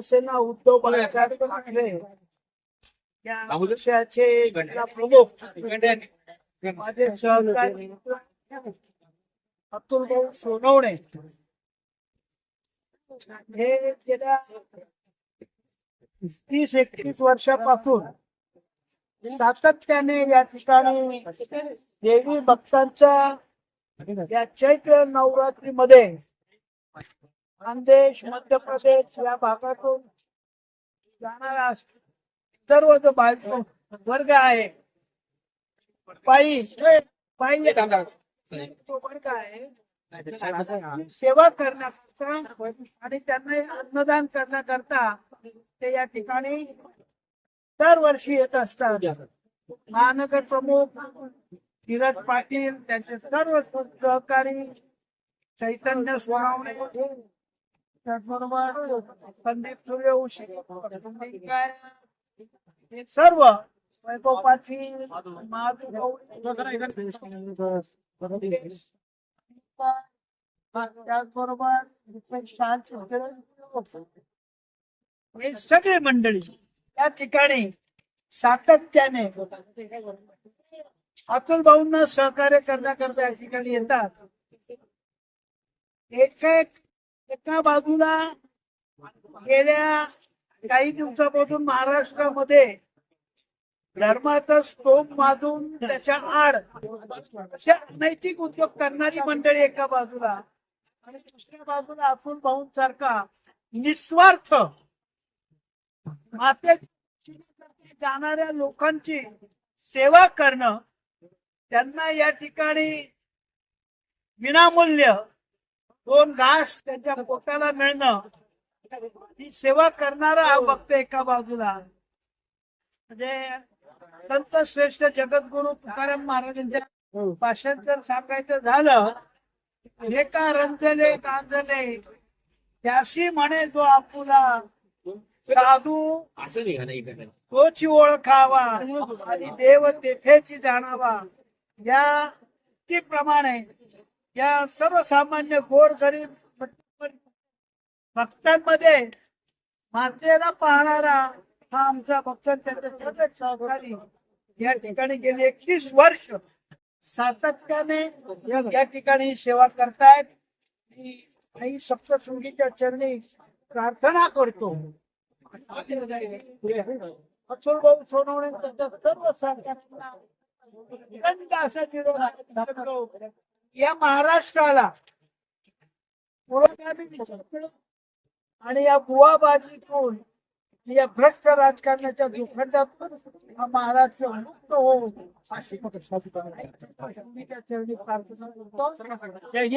शिवसेना उद्धव बाळासाहेब ठाकरे या पक्षाचे प्रमुख माझे सहकारी अतुल भाऊ सोनवणे हे गेल्या 30-31 वर्षापासून सातत्याने या ठिकाणी देवी भक्तांच्या या चैत्र नवरात्रीमध्ये खानदेश, मध्य प्रदेश या भागातून जाणारा सर्व जो वर्ग आहे पायी तो वर्ग आहे सेवा करण्याकरता आणि त्यांना अन्नदान करण्याकरता ते या ठिकाणी दरवर्षी येत असतात. महानगर प्रमुख धीरज पाटील, त्यांचे सर्व सहकारी चैतन्य सोनवणे, त्याचबरोबर संदीप सूर्यवंशी, हे सर्व वैभव पाटील, त्याचबरोबर हे सगळे मंडळी या ठिकाणी सातत्याने अतुल भाऊंना सहकार्य करण्याकरता या ठिकाणी येतात. एका बाजूला गेल्या काही दिवसापासून महाराष्ट्रामध्ये धर्माचा स्तोम माजून त्याच्या आड नैतिक उद्योग करणारी मंडळी एका बाजूला आणि दुसऱ्या बाजूला अतुल भाऊंसारखा निस्वार्थ माते जाणाऱ्या लोकांची सेवा करणं, त्यांना या ठिकाणी विनामूल्य 2 घास त्यांच्या पोटाला मिळणं, ही सेवा करणारा हा भक्त एका बाजूला. म्हणजे संत श्रेष्ठ जगद्गुरु तुकाराम महाराजांच्या भाषण जर सांगायचं झालं, हे का रंजले गांजले त्याशी म्हणे जो आपुला, साधू तोची ओळखावा आणि देव तेथेची जाणावा. या प्रमाणे या सर्वसामान्य गोरगरीब भक्तांमध्ये मातेला पाहणारा हा आमचा भक्त, त्याचे सर्व सहकारी या ठिकाणी गेली 31 वर्ष सातत्याने या ठिकाणी सेवा करतायत. आई सप्तशृंगीच्या चरणी प्रार्थना करतो अतुल भाऊ सोनवणे त्यांच्या सर्व सहकार्यांना असा निरोप या महाराष्ट्राला आणि या बुवाबाजीतून या भ्रष्ट राजकारणाच्या दुखंडातून हा महाराष्ट्र मुक्त होऊन अशी चरणी प्रार्थना करतो.